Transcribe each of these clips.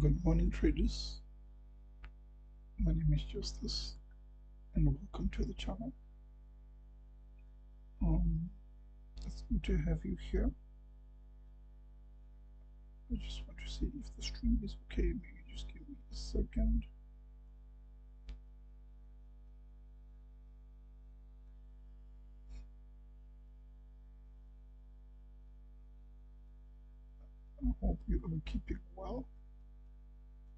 Good morning, traders. My name is Justice, and welcome to the channel. It's good to have you here. I just want to see if the stream is okay. Maybe just give me a second. I hope you are keeping well.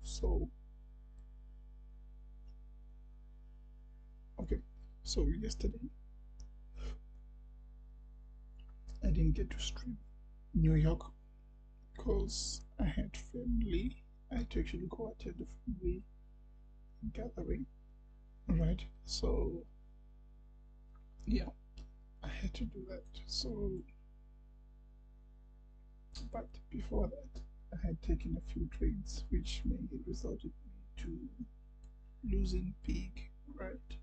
So yesterday I didn't get to stream New York because I had family. I had to actually go attend a family gathering, right? So yeah, I had to do that. But before that, I had taken a few trades, which mainly resulted me to losing big, right?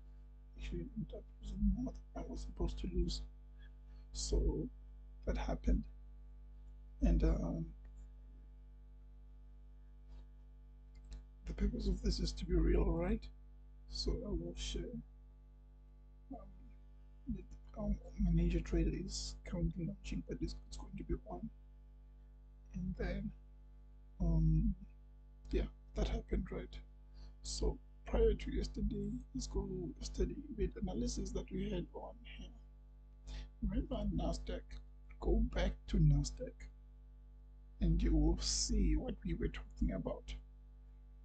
Actually, ended up losing more than I was supposed to lose. So that happened, and the purpose of this is to be real, right? So I will share. My Ninja Trader is currently launching, but it's going to be on, and then yeah, that happened, right? So prior to yesterday, let's go yesterday with analysis that we had on here. Remember NASDAQ? Go back to NASDAQ and you will see what we were talking about.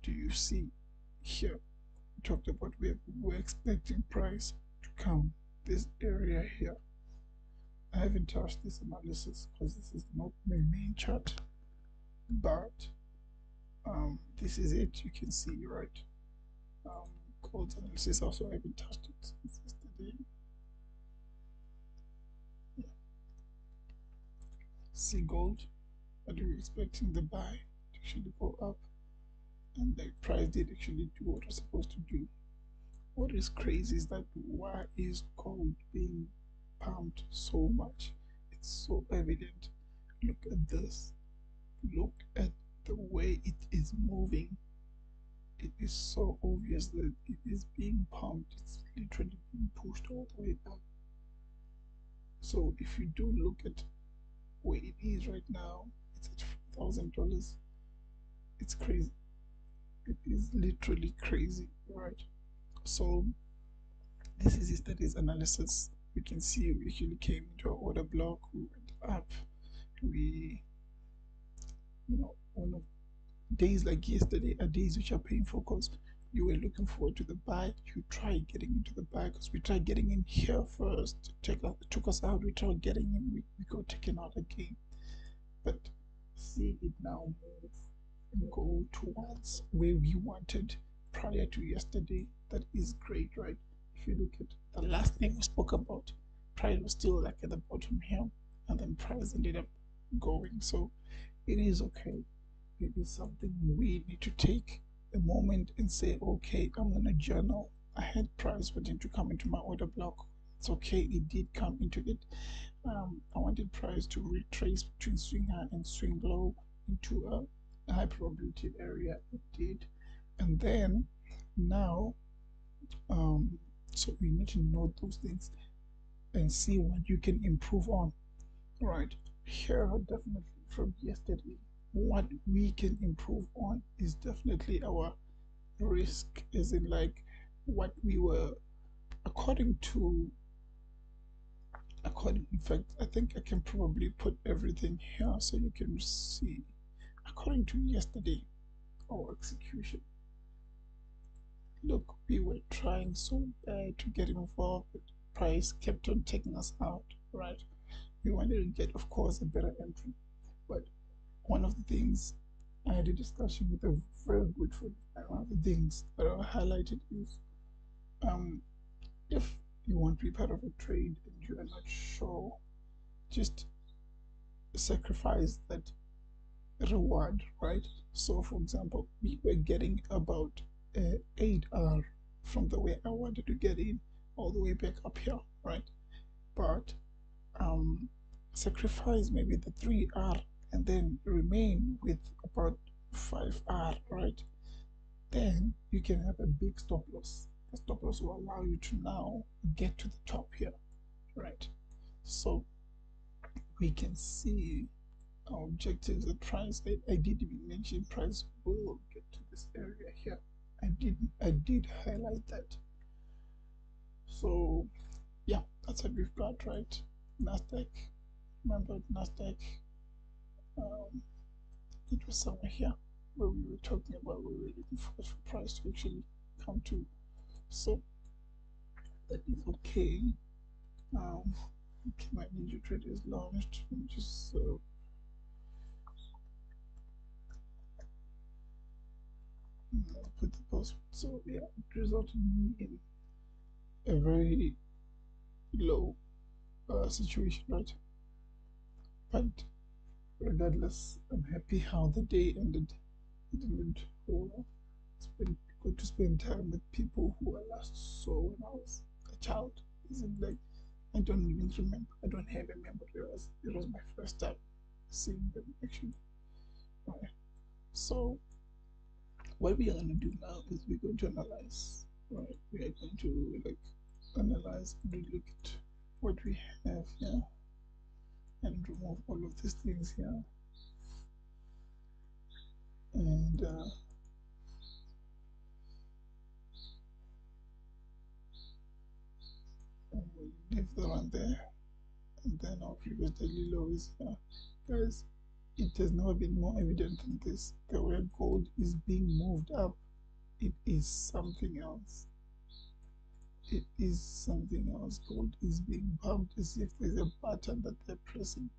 Do you see here? We talked about we're expecting price to come this area here. I haven't touched this analysis because this is not my main chart, but this is it. You can see, right? Gold analysis also, I haven't touched it since yesterday. Yeah. See gold, but we're expecting the buy to actually go up, and the price did actually do what it was supposed to do. What is crazy is that why is gold being pumped so much? It's so evident. Look at this. Look at the way it is moving. It is so obvious that it is being pumped. It's literally being pushed all the way up. So if you do look at where it is right now, it's at $4,000. It's crazy. It is literally crazy, right? So this is yesterday's analysis. We can see we actually came into our order block, we went up, one of days like yesterday are days which are painful because you were looking forward to the buy. You tried getting into the buy because we tried getting in here first. It took us out. We tried getting in. We got taken out again. But see it now move and go towards where we wanted prior to yesterday. That is great, right? If you look at the last thing we spoke about, price was still like at the bottom here, and then price ended up going. So it is okay. It is something we need to take a moment and say, okay, I'm gonna journal. I had price wanting to come into my order block. It's okay, it did come into it. I wanted price to retrace between swing high and swing low into a high probability area. It did, and then now, so we need to know those things and see what you can improve on. Right here, definitely from yesterday, what we can improve on is definitely our risk, as in like what we were according, in fact, I think I can probably put everything here so you can see. According to yesterday, our execution, look, we were trying so bad to get involved, but price kept on taking us out, right? We wanted to get, of course, a better entry, but one of the things, I had a discussion with a very good friend, and one of the things that I highlighted is if you want to be part of a trade and you are not sure, just sacrifice that reward, right? So for example, we were getting about 8R from the way I wanted to get in all the way back up here, right? But sacrifice maybe the 3R and then remain with about 5R, right? Then you can have a big stop loss. The stop loss will allow you to now get to the top here, right? So we can see our objectives. The price, I did even mention price will get to this area here. I did highlight that. So yeah, that's what we've got, right? NASDAQ, remember NASDAQ, um, it was somewhere here where we were talking about where we were looking for price to actually come to. So that is okay. Okay, my ninja trade is launched. Let me just put the post. So yeah, it resulted in a very low situation, right? But regardless, I'm happy how the day ended. It ended well. It's been good to spend time with people who I last saw when I was a child. Isn't like I don't even remember. I don't have a memory. It was my first time seeing them actually. Right. So what we are going to do now is we're going to analyze. Right. We are going to like analyze and look at what we have here and remove all of these things here. And we'll leave the one there. And then our previous daily low is here. Guys, it has never been more evident than this. The way gold is being moved up, it is something else. It is something else. Gold is being bumped as if there's a button that they're pressing.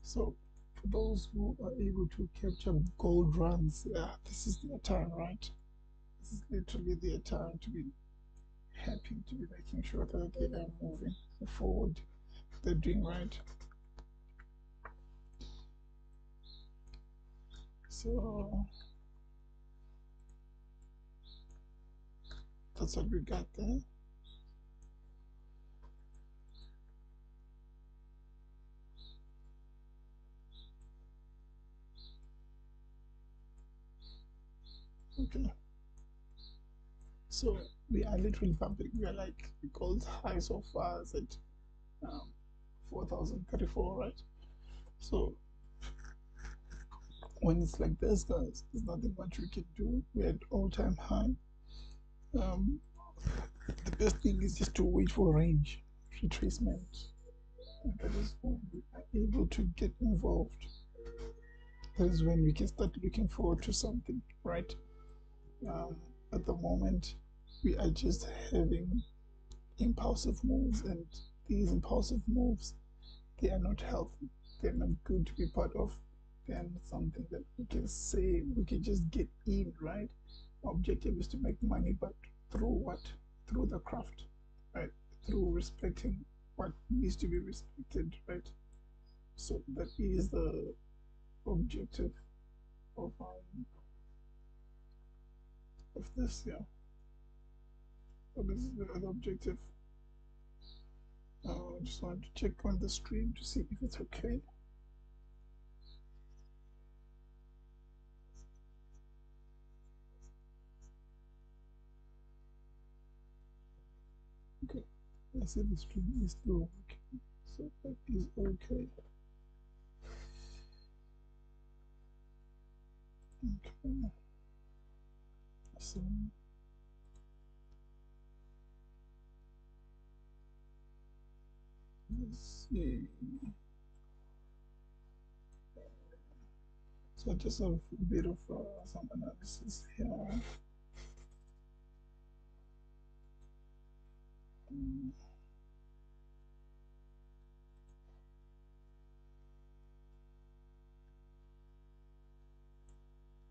So for those who are able to capture gold runs, this is their time, right? This is literally their time to be happy, to be making sure that they are moving forward. They're doing right. So that's what we got there. Okay. So we are literally bumping. We are like gold's high so far is at 4,034, right? So when it's like this, guys, there's nothing much we can do. We're at all-time high. The best thing is just to wait for range retracement. And that is when we are able to get involved. That is when we can start looking forward to something, right? At the moment, we are just having impulsive moves, and these impulsive moves, they are not healthy. They're not good to be part of. They're not something that we can say we can just get in, right? Our objective is to make money, but through what? Through the craft, right? Through respecting what needs to be respected, right? So that is the objective of this, yeah. So this is the objective. I just wanted to check on the stream to see if it's okay. Okay, I see the stream is still working, so that is okay. Okay, so let's see. So just a bit of some analysis here.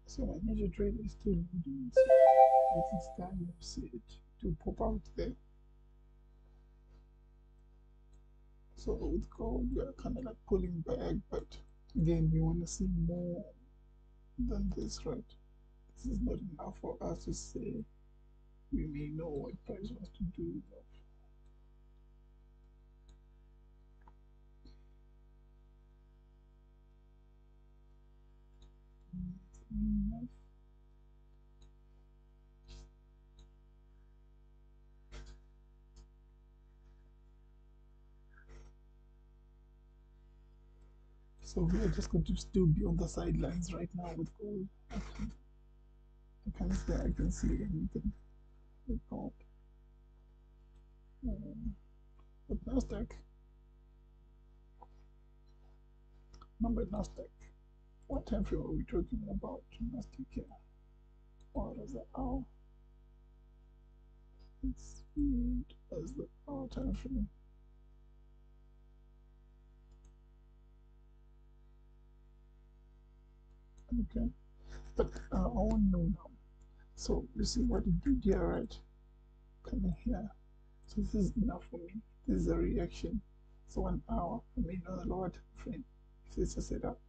So my major trade is still loading. So it's time you see it to pop out there. So with gold, we are kind of like pulling back, but again, we want to see more than this, right? This is not enough for us to say we may know what price wants to do. enough. So we are just going to still be on the sidelines right now with gold. I can see anything with gold. But NASDAQ, number NASDAQ. What time frame are we talking about? NASDAQ here. What is the hour? Let's read as the hour time frame. Okay, but I want to know now. So you see what it did here, right? Coming here. So this is enough for me. This is a reaction. So 1 hour, I mean on the lower time frame. If this is a setup,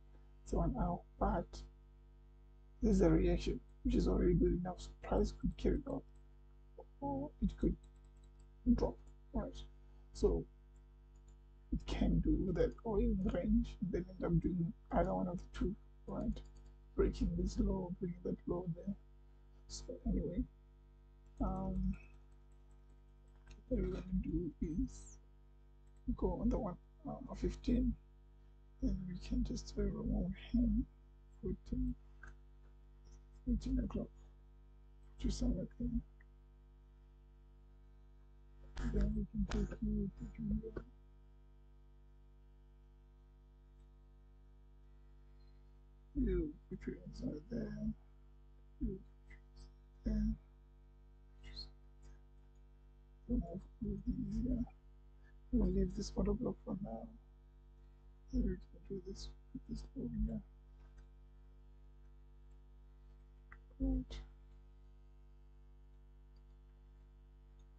so 1 hour, but this is a reaction, which is already good enough. So price could carry up, or it could drop, right? So it can do that, or even range, and then end up doing either one of the two, right? Breaking this low, bringing that low there. So anyway, what we're going to do is go on the 15, then we can just remove him 14 o'clock to somewhere there. Then we can take you to here. You put your inside there. You there. Remove these here. We'll leave this auto block for now. Then we can do this with this over here. Right.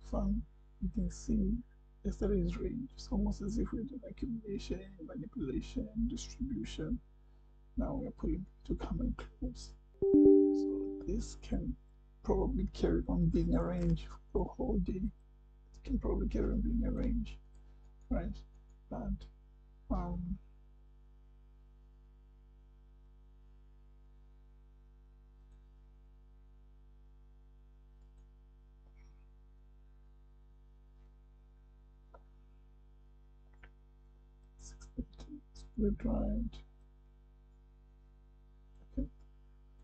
Fine. You can see yesterday's range. It's almost as if we did accumulation, manipulation, distribution. Now we're pulling to come and close. So this can probably carry on being a range for the whole day. It can probably carry on being a range, right? But split right. Okay.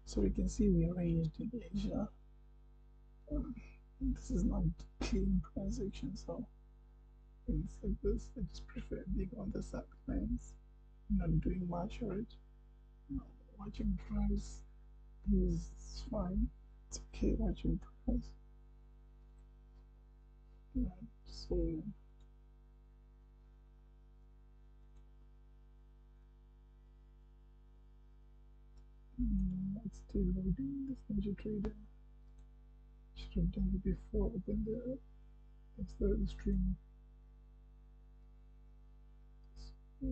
So we can see we arranged in Asia. This is not clean price action, so when it's like this, I just prefer being on the sidelines, not doing much, right? Watching price is fine. It's okay watching price. Right. So it's still loading this major trader. Should have done it before open the stream. So,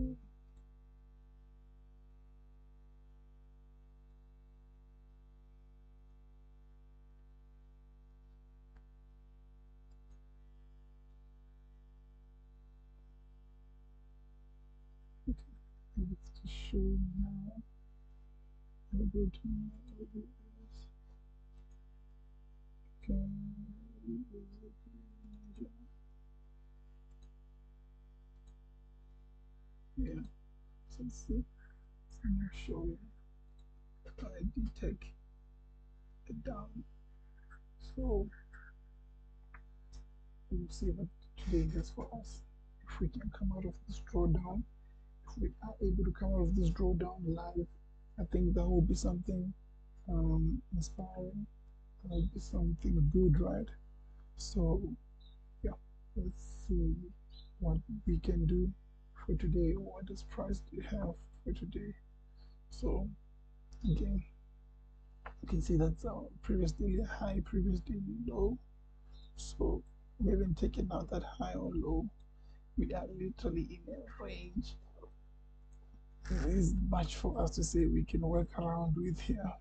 okay, it's just showing now. I'll go to my okay. Yeah, so let's see. So I'm showing I did take it down. So we'll see what today does for us. If we can come out of this drawdown, if we are able to come out of this drawdown live, I think that will be something inspiring. That will be something good, right? So yeah, let's see what we can do for today. What does price do you have for today? So again, you can see that's our previous daily high, previous daily low. So we haven't taken out that high or low. We are literally in a range. There is much for us to say we can work around with here,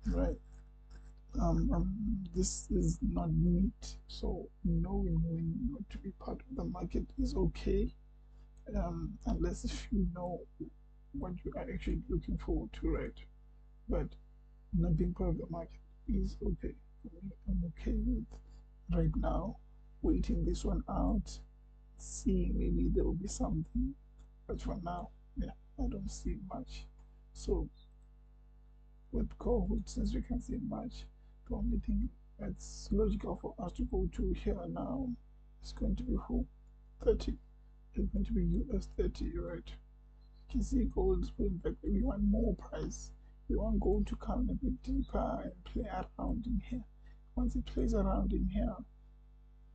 right? This is not neat, so knowing when not to be part of the market is okay, unless if you know what you are actually looking forward to, right? But Not being part of the market is okay for me. I'm okay with right now waiting this one out, seeing maybe there will be something. But for now, yeah, I don't see much. So with gold, since we can see much, the only thing that's logical for us to go to here now is going to be who? 30. It's going to be US 30, right? You can see gold is pulling back. We want more price. We want gold to come a bit deeper and play around in here. Once it plays around in here,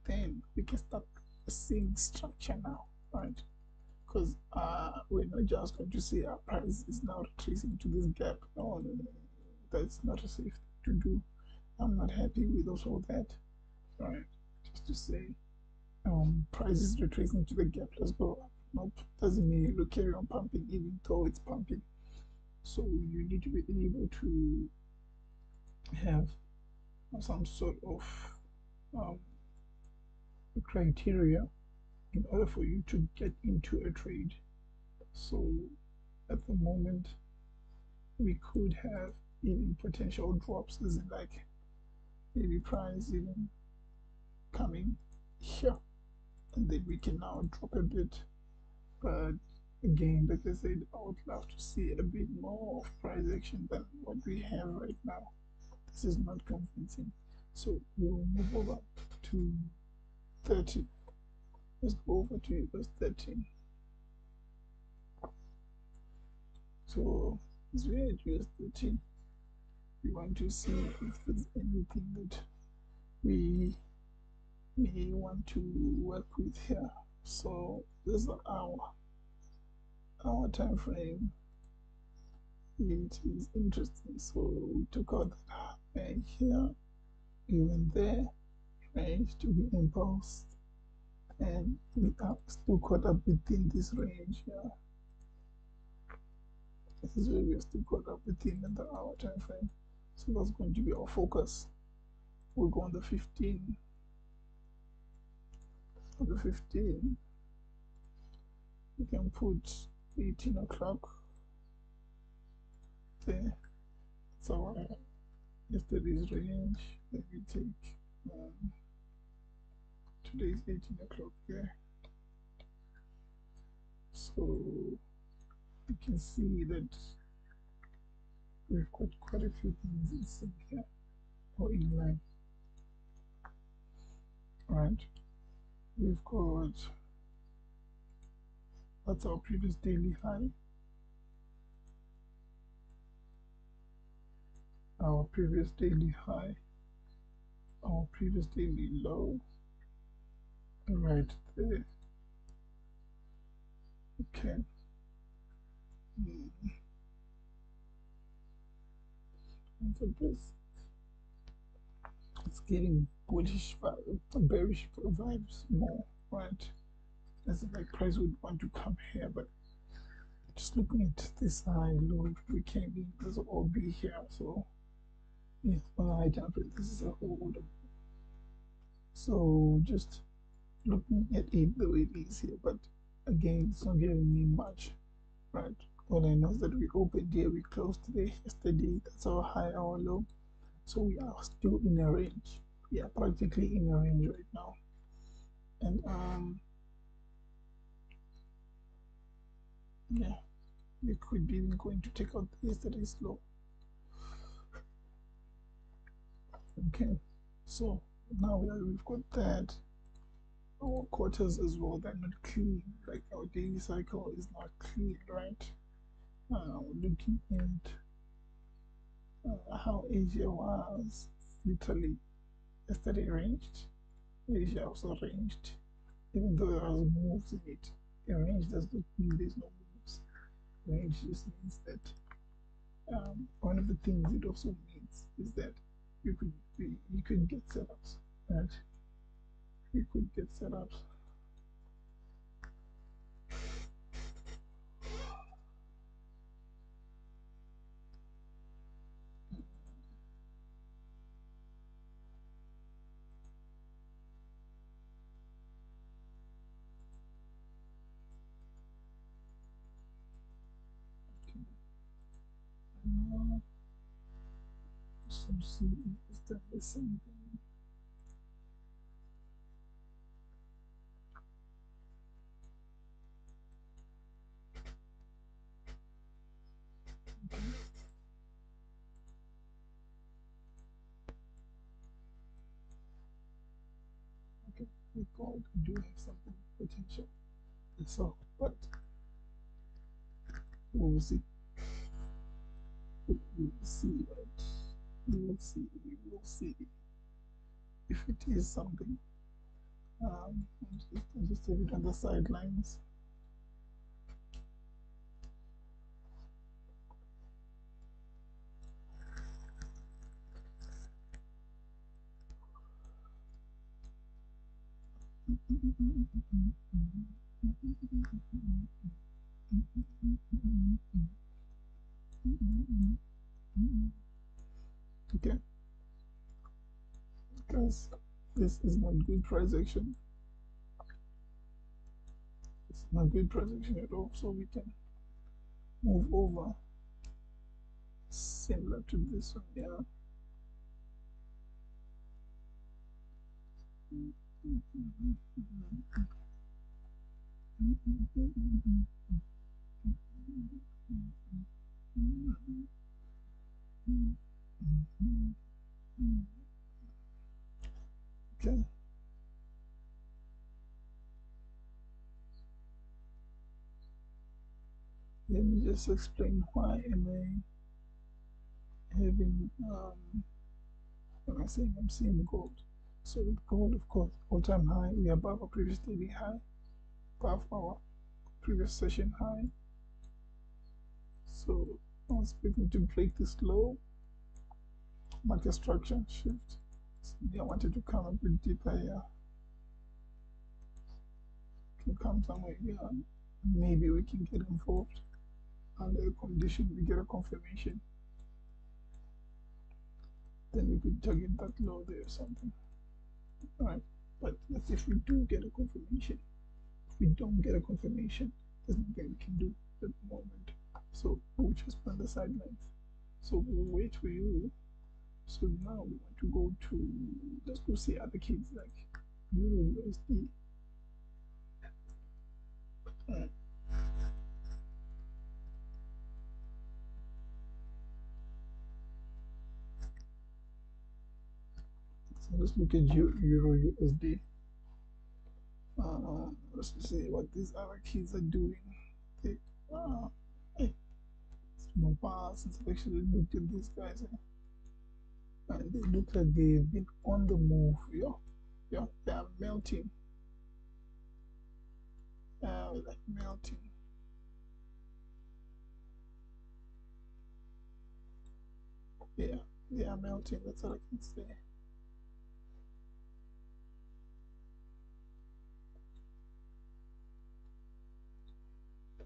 then we can start seeing structure now, right? Because we're not just going to see our price is now retracing to this gap. No, no, no, that's not a safe thing to do. I'm not happy with also that, right? Just to say, price is retracing to the gap. Let's go up. Nope, doesn't mean you carry on pumping even though it's pumping. So you need to be able to have some sort of um, criteria in order for you to get into a trade. So at the moment, we could have even potential drops, as in like maybe price even coming here, and then we can now drop a bit. But again, like I said, I would love to see a bit more of price action than what we have right now. This is not convincing. So we'll move over to 30. Let's go over to US 13. So as we're at US 13, we want to see if there's anything that we may want to work with here. So this is our time frame. It is interesting. So we took out that high here, we went there, managed to be impulsed, and we are still caught up within this range here. This is where we are still caught up within the hour time frame. So that's going to be our focus. We'll go on the 15. On the 15, we can put 18 o'clock there. So yesterday's range. Let me take today's 18 o'clock there. So you can see that we've got quite a few things in sync here or in line. Right, we've got that's our previous daily high, our previous daily high, our previous daily low, right there. Okay. And for this, it's getting bullish bearish vibes more, right? As if like price would want to come here, but just looking at this high low we came in, this will all be here. So yeah, well, I jump it. This is a hold. So just looking at it the way it is here, but again, it's not giving me much, right? All I know is that we opened here, we closed today, yesterday. That's our high, our low. So we are still in a range. We are practically in a range right now, and yeah, we could be even going to take out yesterday's low. Okay, so now we've got that. Our quarters as well, they're not clean. Like our daily cycle is not clean, right? Looking at how Asia was literally yesterday ranged. Asia also ranged, even though there was moves in it. A range does not mean there's no moves. Range just means that one of the things it also means is that you could get setups, right? You could get setups. So see if it's done the same thing. Okay. Okay, we called do have something potential. So, but we'll see. We will see, right? We will see. We will see if it is something. Just have it on the sidelines. Okay, because this is not good price action. It's not good price action at all. So we can move over similar to this one. Yeah. Okay. Let me just explain why am I having when I say I'm seeing gold. So with gold, of course, all-time high, we are above our previous daily high, above our previous session high. So I was expecting to break this low, market structure shift. So I wanted to come a bit deeper here. Can come somewhere here. Maybe we can get involved under a condition we get a confirmation. Then we could target that low there or something. Alright. But that's if we do get a confirmation. If we don't get a confirmation, there's nothing we can do at the moment. So we'll just on the sidelines. So we'll wait for you. So now we want to go to, let's go see other kids like Euro USD. So let's look at Euro USD. Let's see what these other kids are doing. They, hey, it's been a while since I've actually looked at these guys. And they look like they've been on the move. Yeah, they are melting. Like melting. Yeah, they are melting. That's all I can say.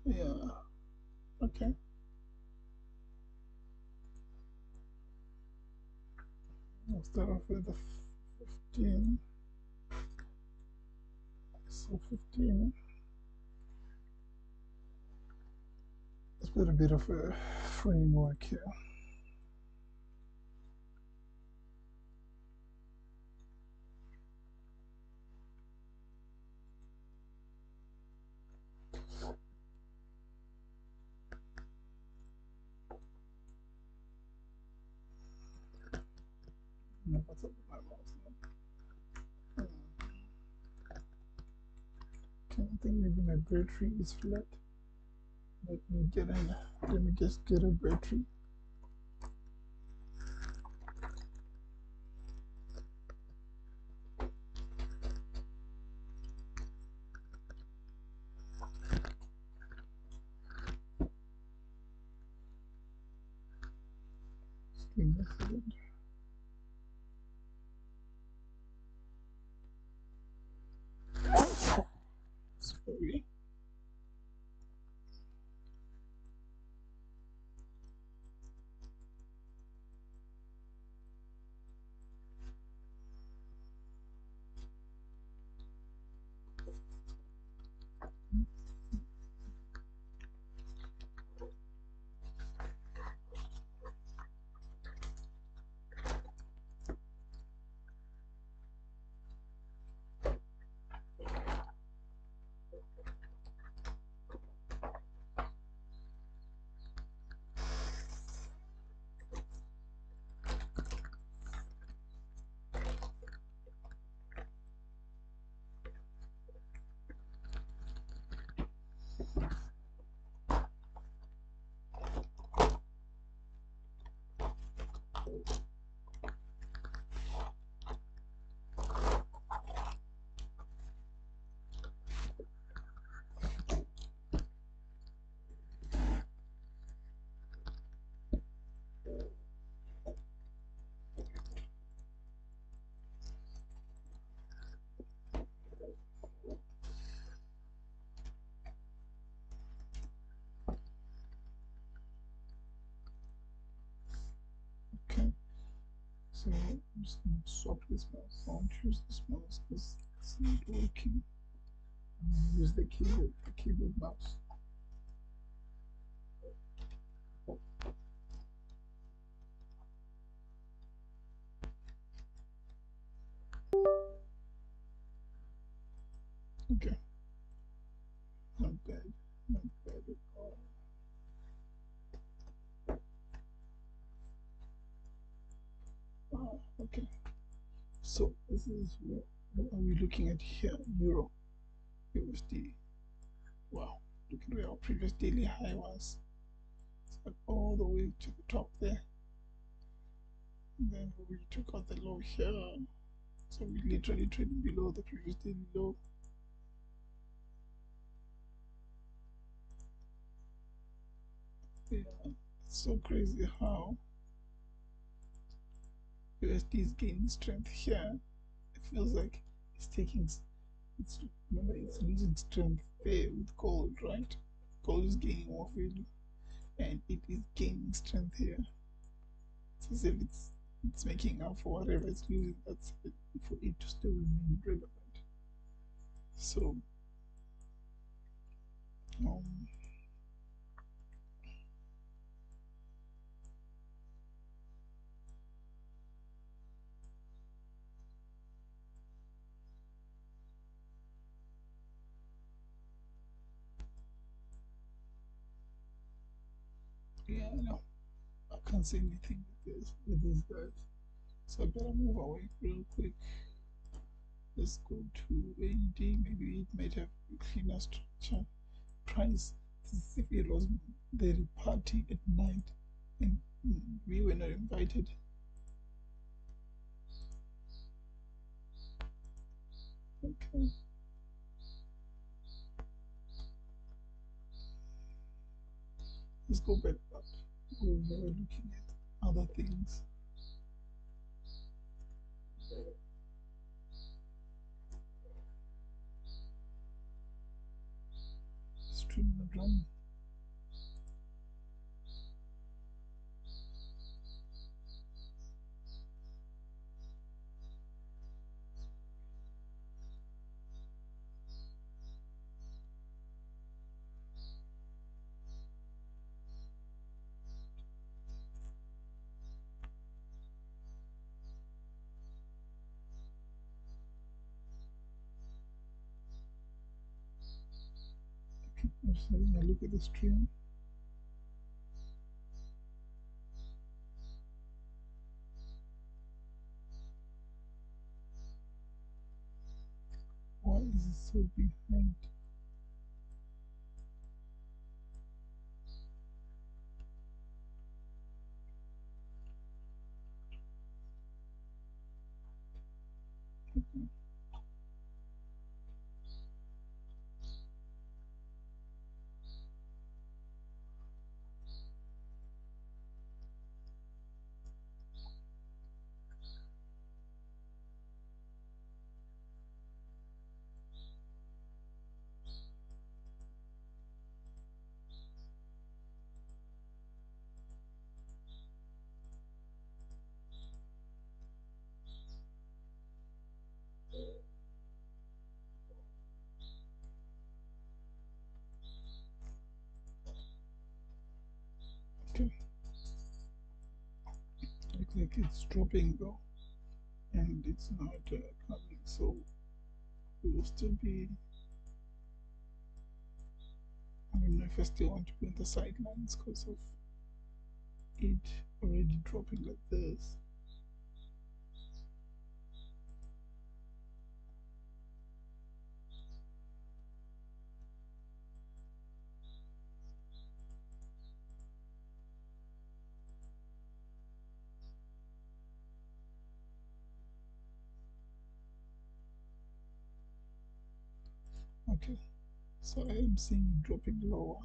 Yeah. Okay. I'll start off with the 15. So 15. Let's put a bit of a framework here. What's up with my mouse now? Okay, I think maybe my battery is flat. Let me just get a battery. Just give me a second. Sorry. Okay, so I'm just going to swap this mouse. I won't use this mouse because it's not working. I'm going to use the keyboard mouse. Okay, not bad, not bad at all. Okay, so this is what are we looking at here? Euro USD. Wow, look at where our previous daily high was. It's like all the way to the top there. And then we took out the low here. So we literally trading below the previous daily low. Yeah, it's so crazy how USD is gaining strength here. It feels like it's remember it's losing strength there with gold, right? Gold is gaining more value and it is gaining strength here. It's as if it's making up for whatever it's losing. That's it, for it to still remain relevant. So yeah, no, I can't say anything with these guys. So I better move away real quick. Let's go to AED. Maybe it might have a cleaner structure. Price. This is if it was the party at night and we were not invited. Okay. Let's go back up. We were looking at other things. Stream the drum. Okay, I'm just having a look at the stream. Why is it so behind? Okay. Okay. Looks like it's dropping though, and it's not coming, so it will still be. I don't know if I still want to be on the sidelines because of it already dropping like this. Okay, so I am seeing it dropping lower.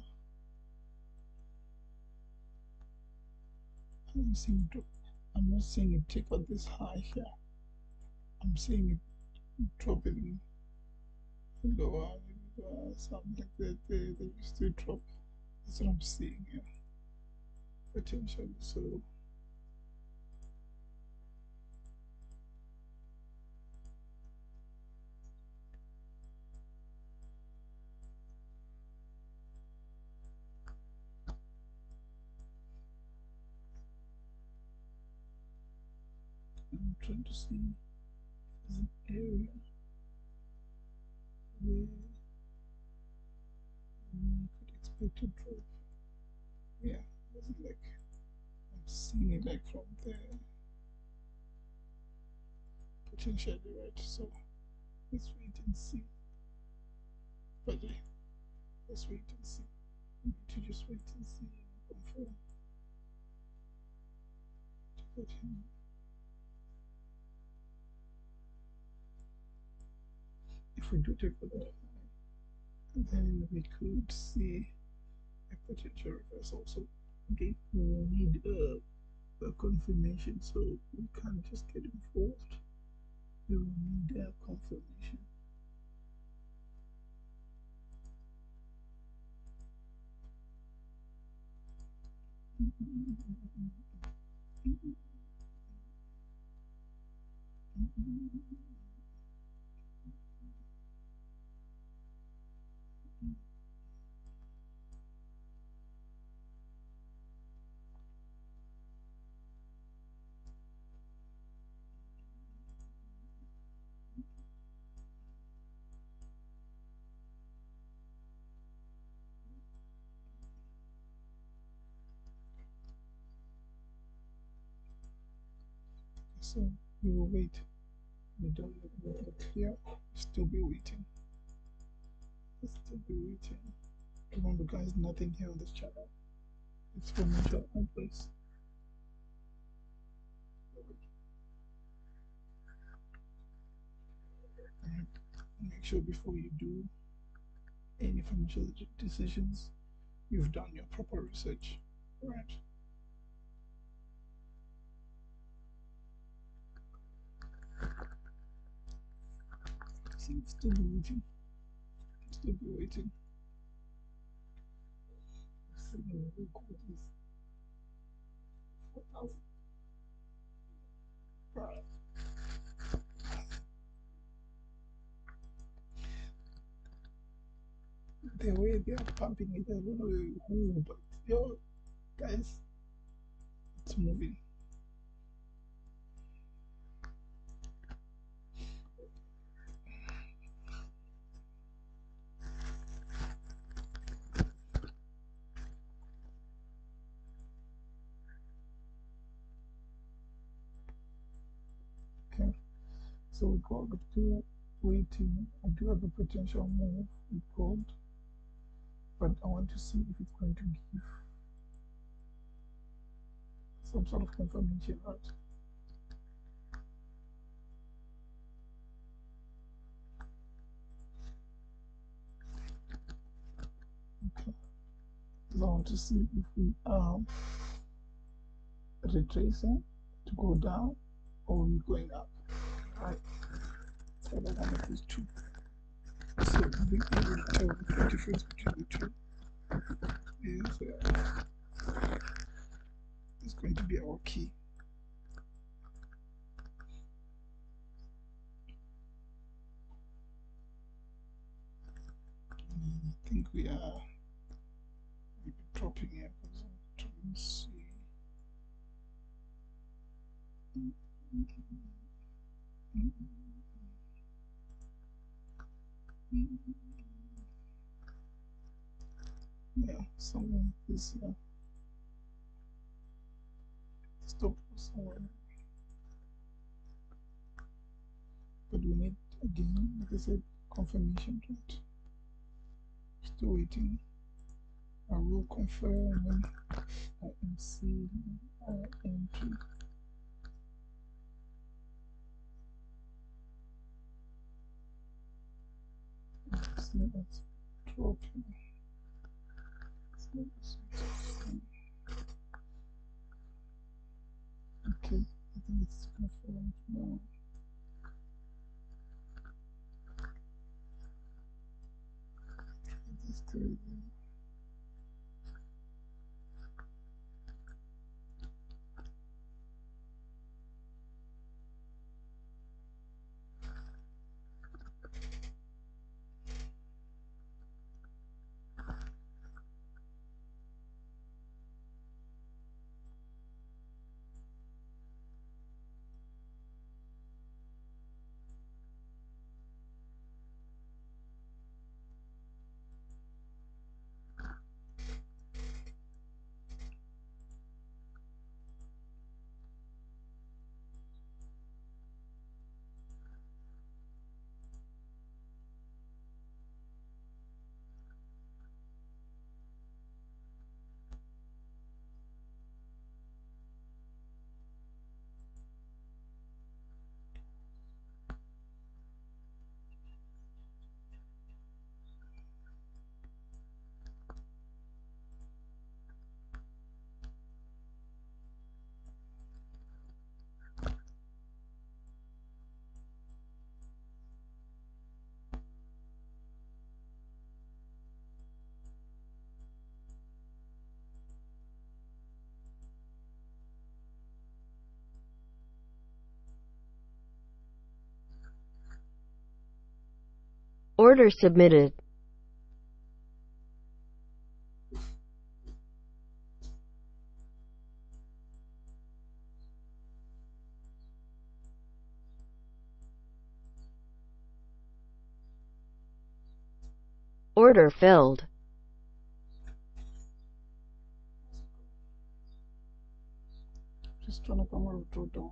I'm seeing it drop. I'm not seeing it take out this high here. I'm seeing it dropping lower, something like that. They used to drop. That's what I'm seeing here. Potentially. So I'm trying to see if there's an area where we could expect to drop. Yeah, is it like I'm seeing it like from there potentially, right? So let's wait and see. But let's wait and see. We need to just wait and see and confirm. To get him. If we do take a look, then we could see a potential reversal. So again, we will need a confirmation, so we can't just get involved. We will need a confirmation. So we will wait. We don't have anything clear. Still be waiting. Still be waiting. Remember, guys, nothing here on this channel. It's financial advice. And make sure before you do any financial decisions, you've done your proper research. Right? See, still be waiting. Still be waiting. See, we call this 4,000. Right. The way they are pumping it, I don't know who, but yo, guys, it's moving. Okay, so we got up to waiting. I do have a potential move with gold, but I want to see if it's going to give some sort of confirmation, right? Okay, so I want to see if we are retracing to go down or we going up, right? So that one of these two. So being able to tell the difference between the two is going to be our key. I think we are maybe dropping here because I'm trying to see. Yeah, somewhere this here. Stop somewhere. But we need again, like I said, confirmation to it. Still waiting. I will confirm when I am seeing our entry. see that's dropping. Okay, I think it's confirmed now. This trade. Order submitted. Order filled. Just trying to come out of drawdown.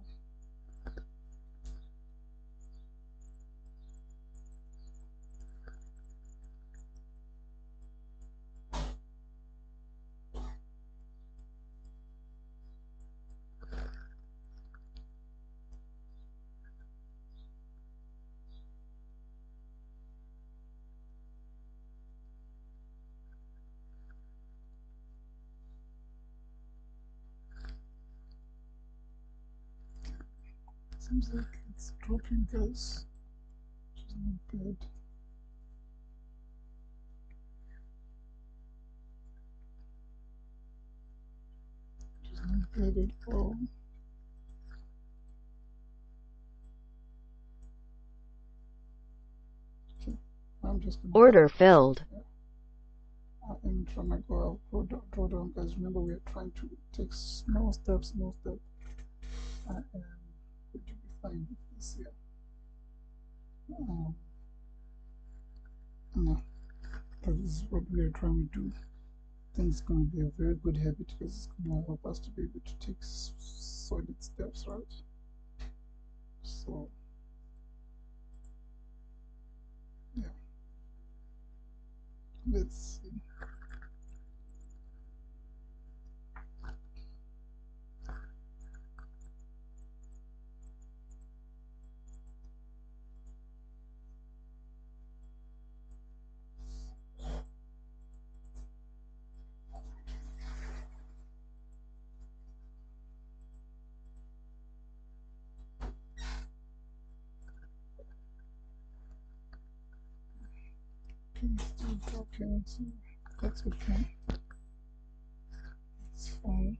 Seems like it's dropping, guys. Which is not bad. Which is not bad at all. Okay, I'm just gonna Order filled. I am trying to go out draw down, guys. Remember, we are trying to take small steps, I am going to be fine with this here. No, that is what we are trying to do. I think it's going to be a very good habit because it's going to help us to be able to take solid steps, right? So, yeah, let's see. Okay, still dropping, so that's okay. It's fine.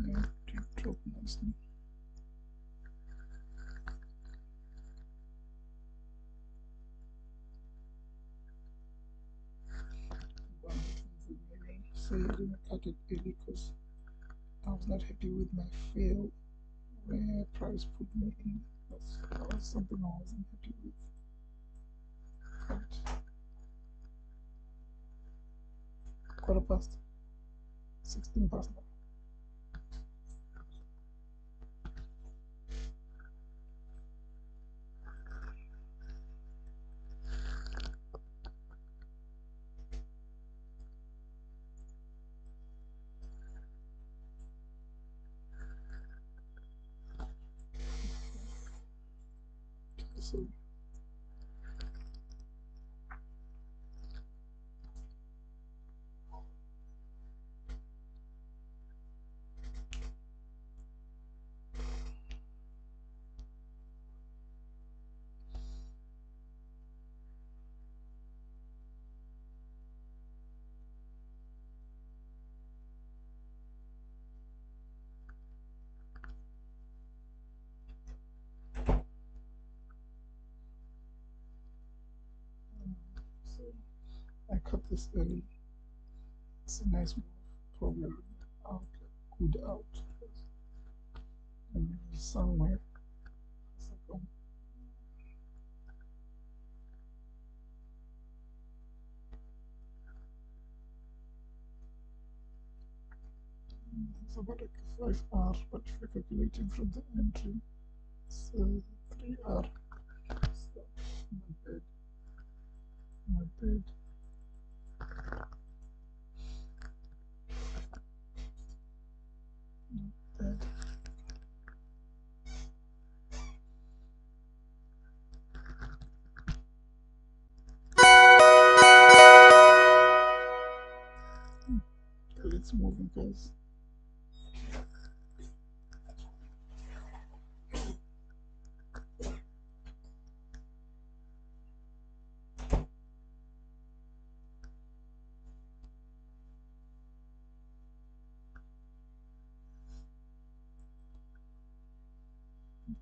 Yeah, it dropped nicely. One of the things that made me say I didn't cut it early because I was not happy with my fail where price put me in. That was something I wasn't happy with. But quarter past. 16 past now. So so I cut this early. It's a nice move. Probably out, good out. Maybe somewhere. Second. It's about like 5R, but if you're calculating from the entry, it's 3R. So, not bad. Not bad. Not bad. Let's move, guys.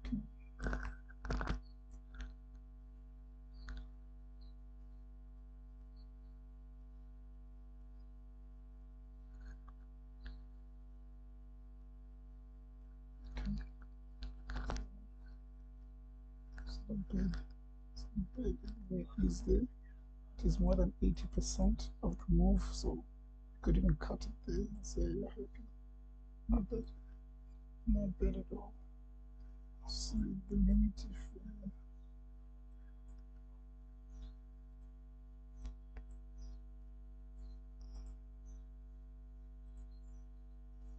Okay. It's not bad. It's not bad. Where is there? It is more than 80% of the move, so you could even cut it there and say you're happy. Not bad. Not bad at all. See the minute if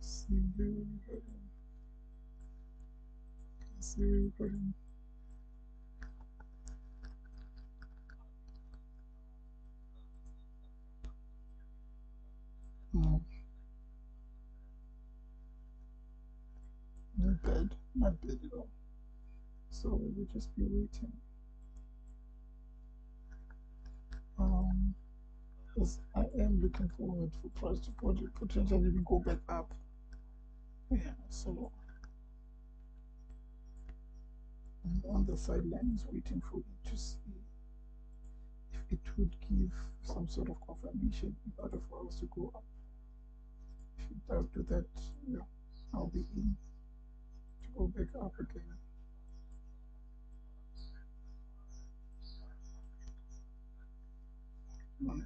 see where we got in. See where we got in. No, not bad. Not bad at all. So we'll just be waiting. Because I am looking forward for price to potentially even go back up. Yeah, so I'm on the sidelines waiting for it to see if it would give some sort of confirmation in order for us to go up. If it does do that, yeah, I'll be in to go back up again. And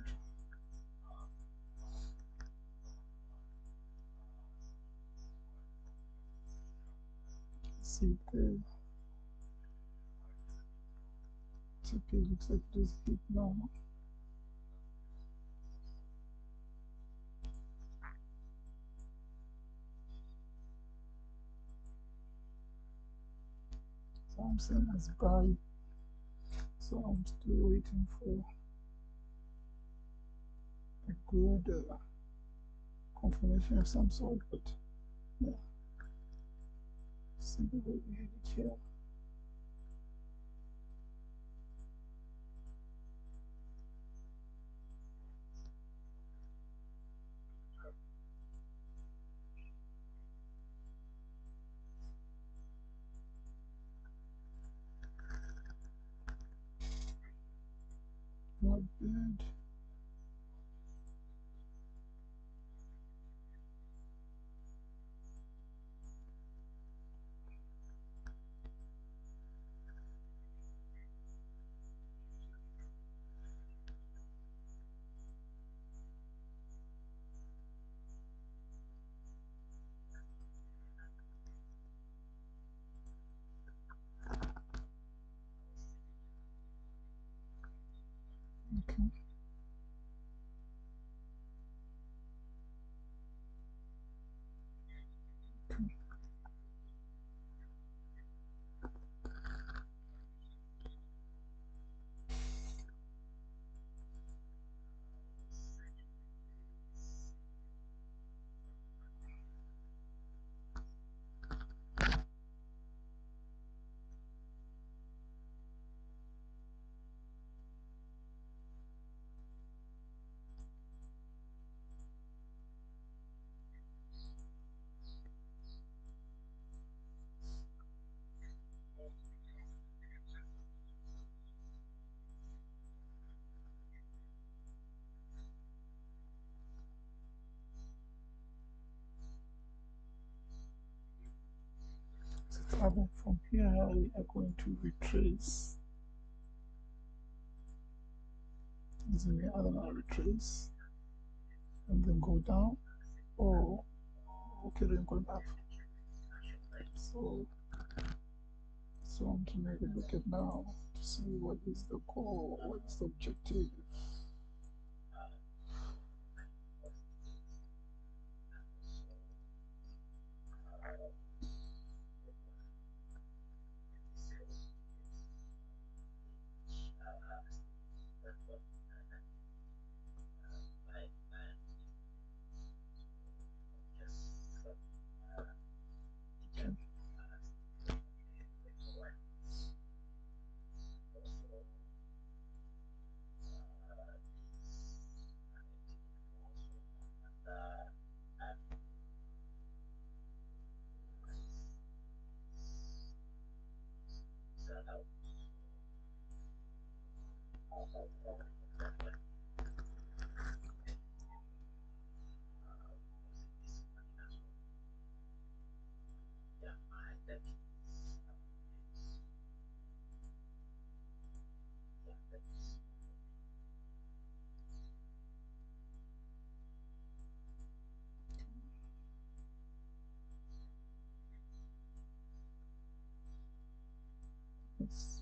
see the TP looks like it is hit now. So I'm saying as buy. So I'm still waiting for a good confirmation of some sort, but yeah, see the way we had it here. Not bad. Okay. Okay. So from here we are going to retrace using the other retrace and then go down. Oh, okay, then going up. So I want to make a look at now to see what is the goal, what is the objective. Okay. Yes.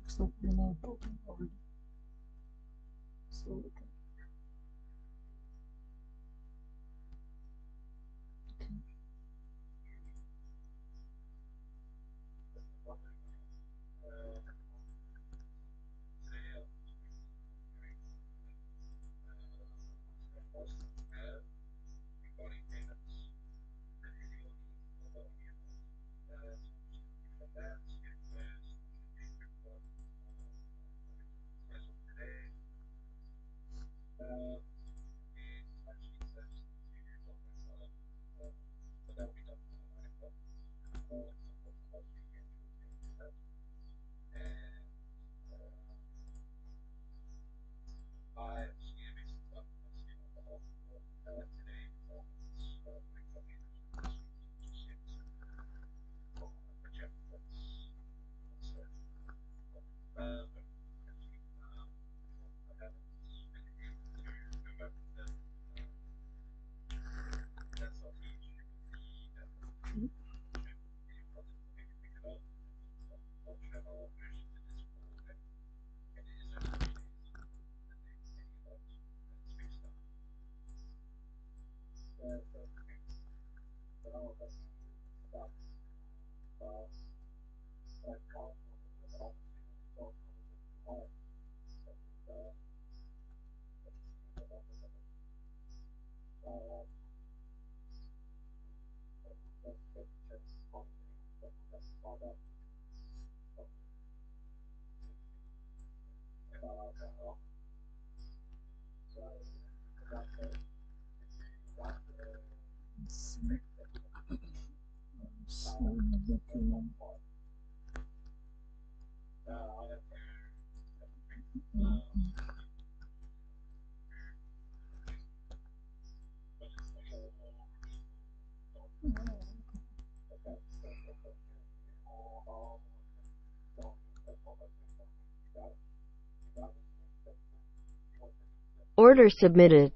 Looks like we're now building already. So we can, okay. Order submitted.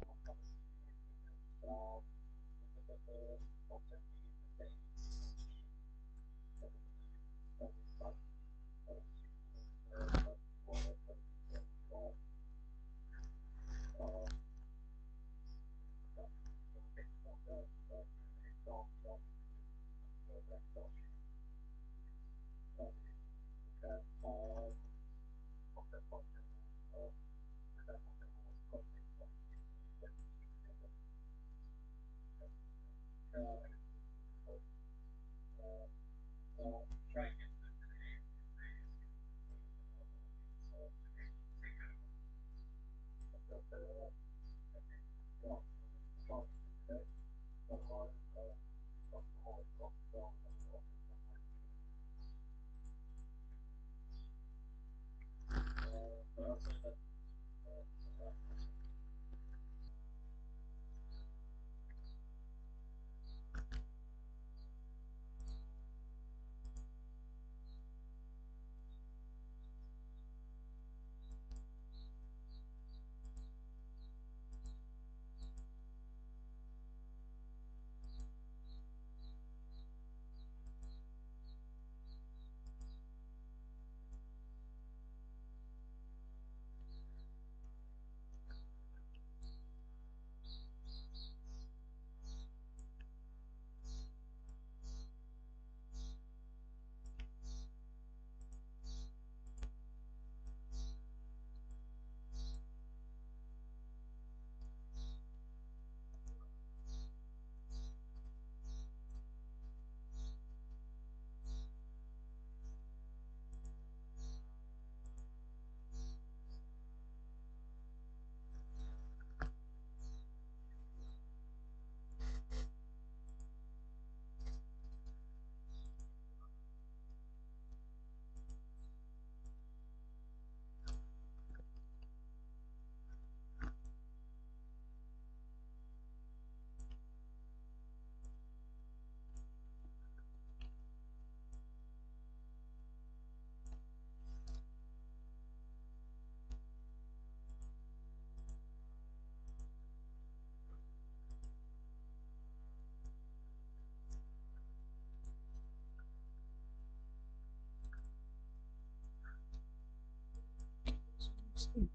Looks like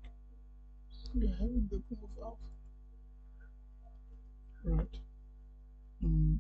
we are having the move up, right? Mm.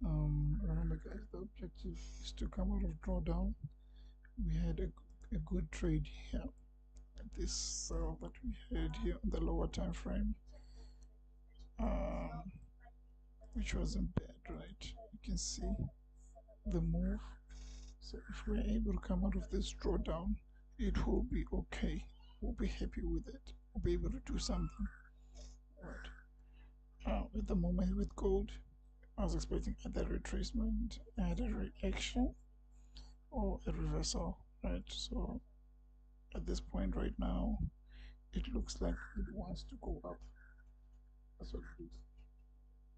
Remember guys, the objective is to come out of drawdown. We had a good trade here. This sell that we had here on the lower time frame, um, which wasn't bad, right? You can see the move. So if we're able to come out of this drawdown, it will be okay. We'll be happy with it. We'll be able to do something. Right. At the moment with gold, I was expecting either retracement, either reaction, or a reversal. Right. So at this point right now, it looks like it wants to go up. That's what it looks.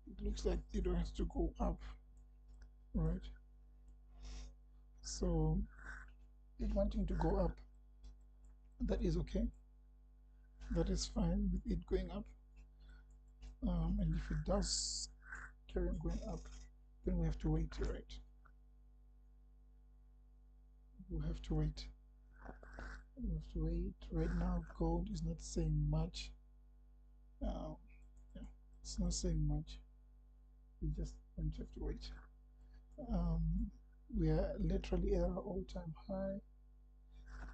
It looks like it wants to go up. Right. So it wanting to go up, that is okay. That is fine with it going up. And if it does carry on going up, then we have to wait, right? We have to wait. We have to wait. Right now, gold is not saying much. Yeah, it's not saying much. We just going to have to wait. We are literally at our all-time high.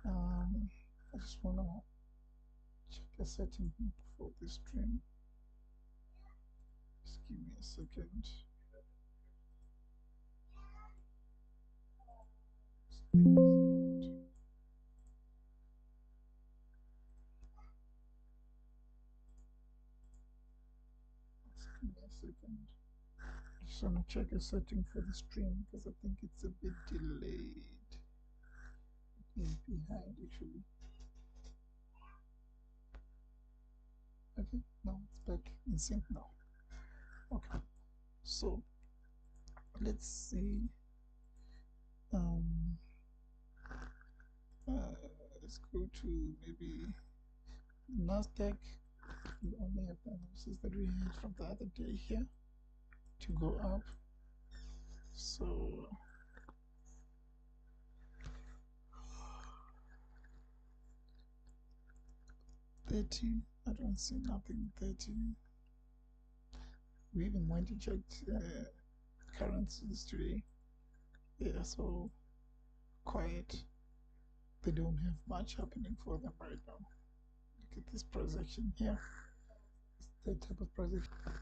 I just want to check a setting for this stream. Just give me a second. Just give me a second. Just give me a second. I just want to check a setting for the stream because I think it's a bit delayed. It is behind actually. Okay, now it's back in sync now. Okay, so let's see. Um, let's go to maybe NASDAQ. We only have the analysis that we had from the other day here to go up. So 30, I don't see nothing 30. We even went to check currencies today. Yeah, so quiet. They don't have much happening for them right now. Look at this price action here. It's that type of price action.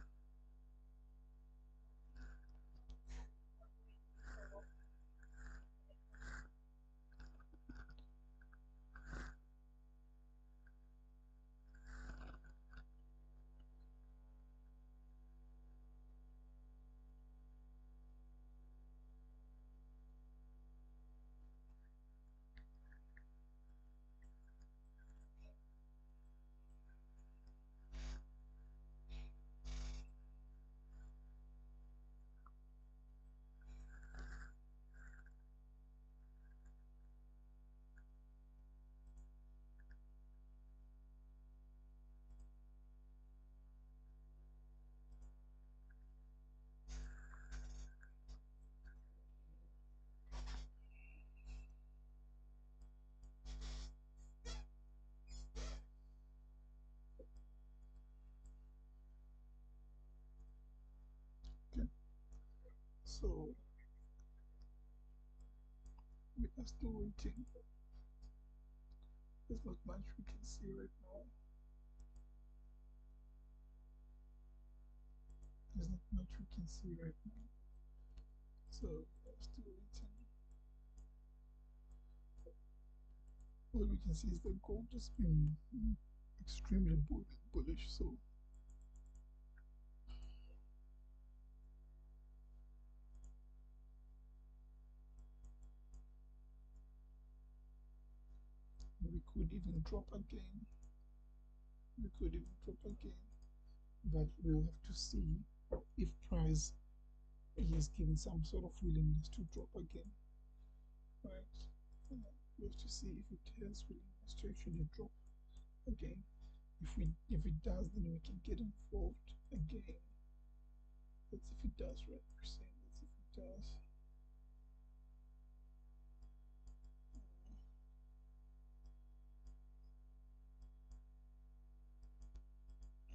Okay. So we are still waiting. There's not much we can see right now. There's not much we can see right now. So we're still waiting. All we can see is that gold has been extremely bullish. So we could even drop again. We could even drop again. But we'll have to see if price is giving some sort of willingness to drop again. Right? We have to see if it has willingness to actually drop again. If it does, then we can get involved again. That's if it does, right? We're saying that's if it does.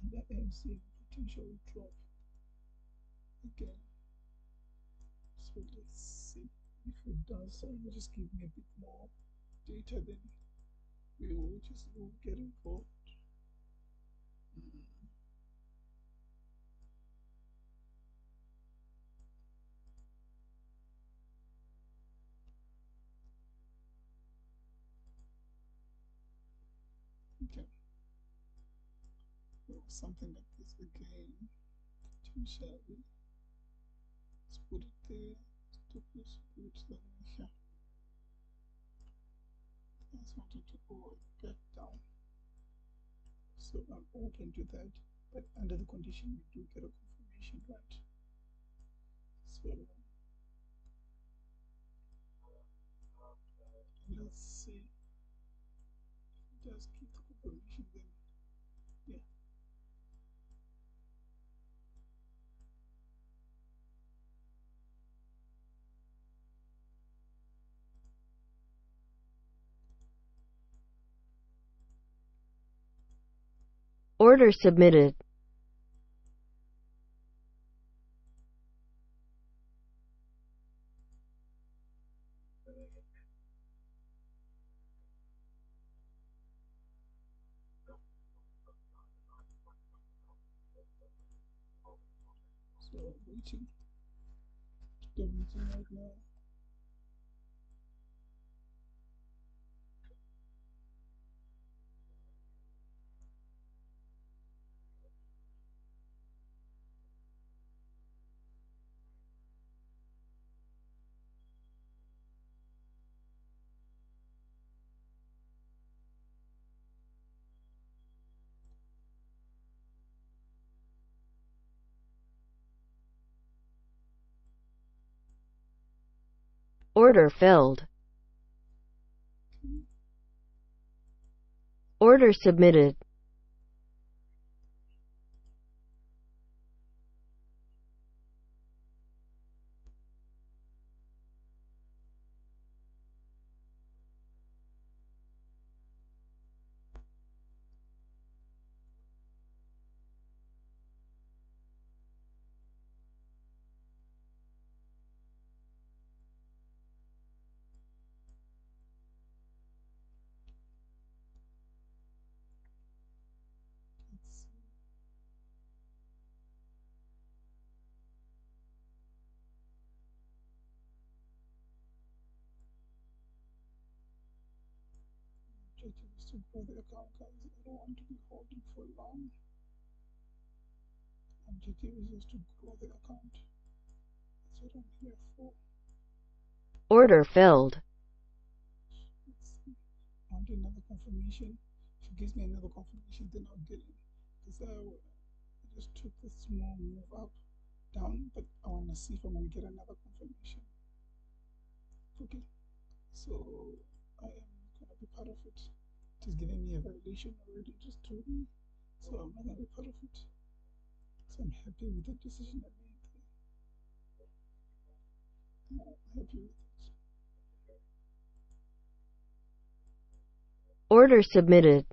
And I am seeing potential drop again. So let's see if it does. So just give me a bit more data, then we will just get involved. Okay, well, something like this again. Potentially, let's put it there. Stop this, put it here. I just wanted to go back down. So I'm open to that, but under the condition we do get a confirmation, right? So let's see. Just keep the confirmation, then yeah. Order submitted. So waiting, still waiting right now. Order filled. Order submitted. Let's see. Objective is to grow the account, guys. I don't want to be holding for long. Objective is just to grow the account. That's what I'm here for. Order filled. Let's see. I want another confirmation. If it gives me another confirmation, then I'll get it. Because I just took this small move up, down, but I want to see if I'm going to get another confirmation. Okay, so I am going to be part of it. It is giving me a violation already, just told me. So I'm not going to be part of it. So I'm happy with the decision I made. I'm happy with it. Order submitted.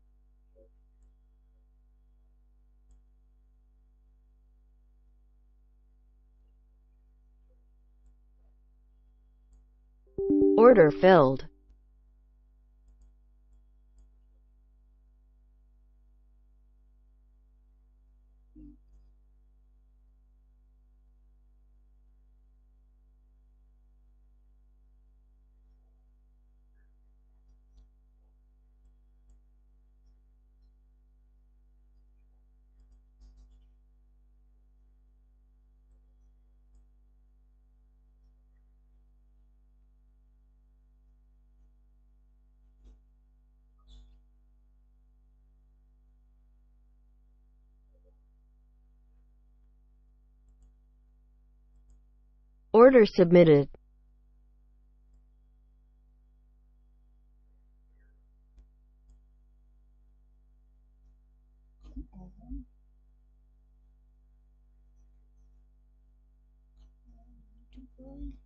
Order filled. Order submitted. Come on. To buy.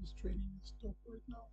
who's trading the stock right now.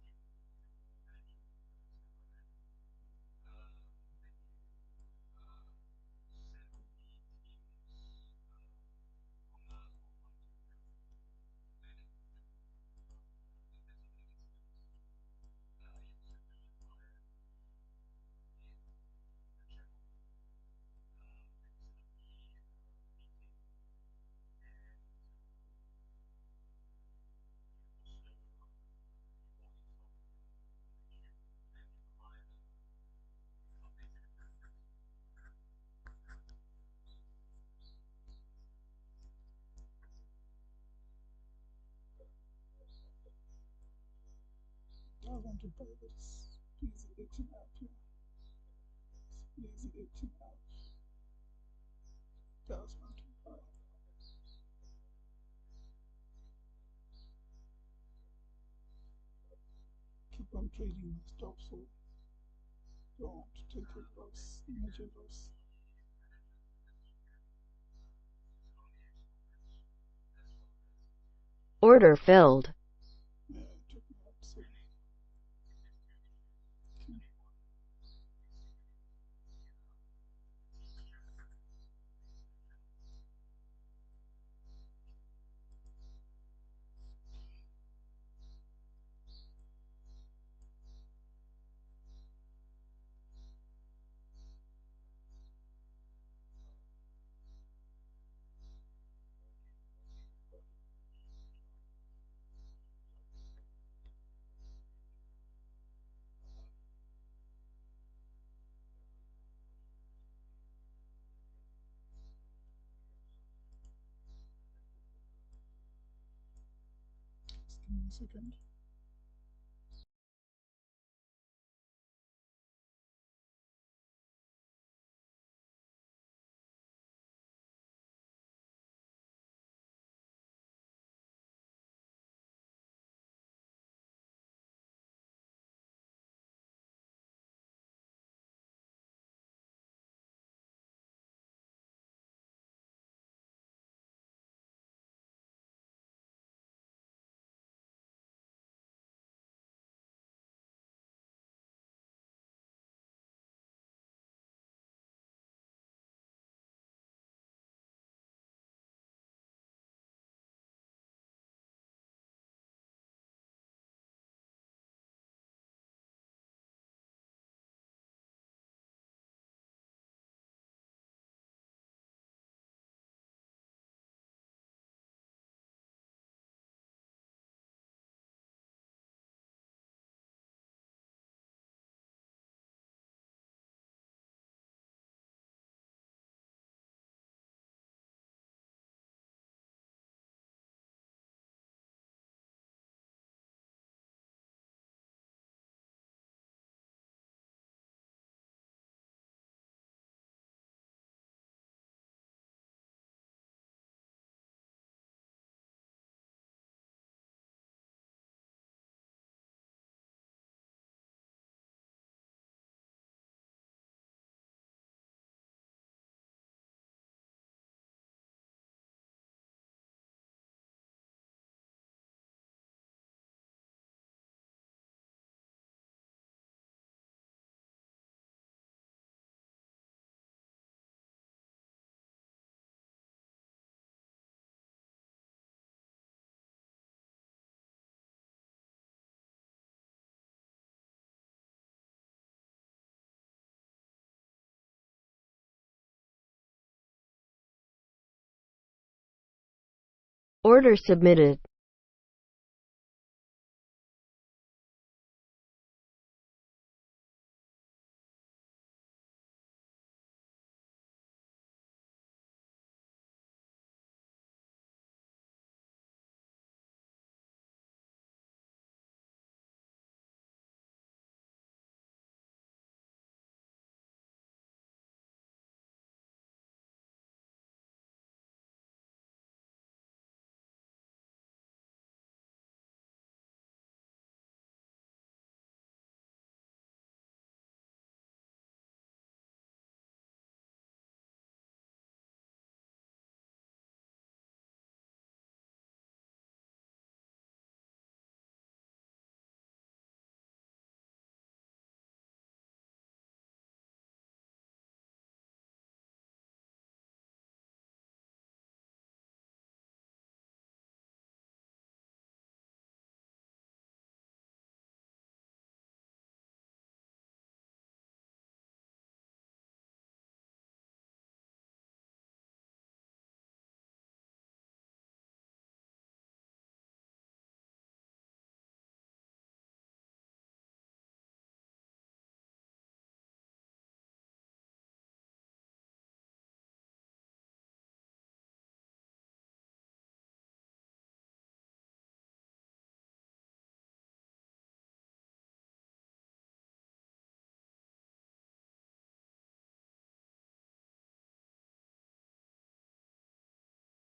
I want to buy this easy 18 out here. Easy 18 out. That's want to buy. Keep on trading my stop, so don't want to take a loss, major loss. Order filled. Yeah, it took me out, so just give me a second. Order submitted.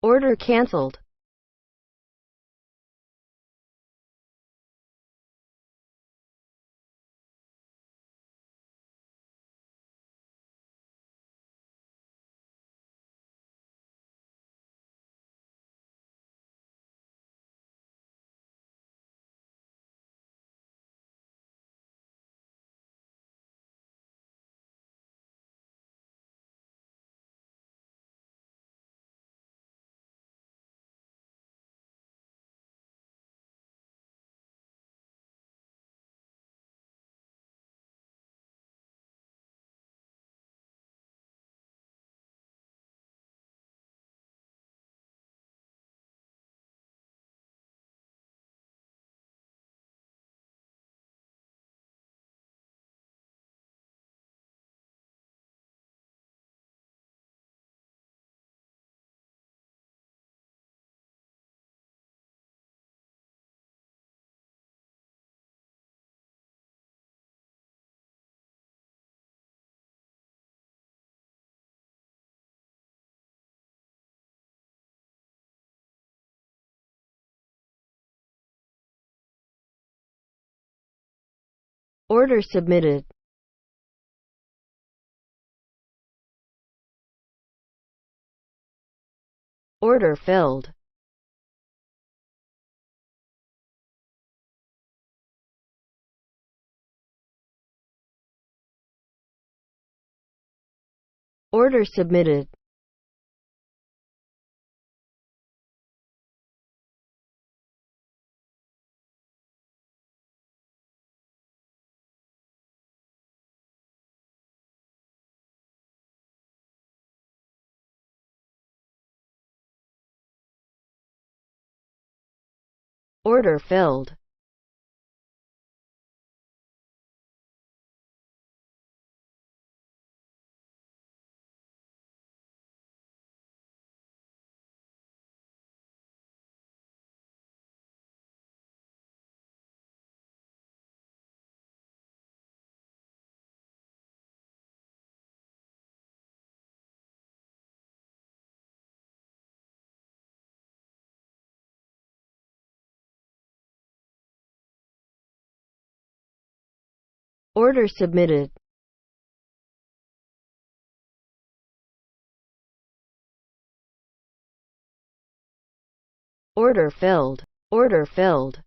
Order cancelled. Order submitted. Order filled. Order submitted. Order filled. Order submitted. Order filled. Order filled.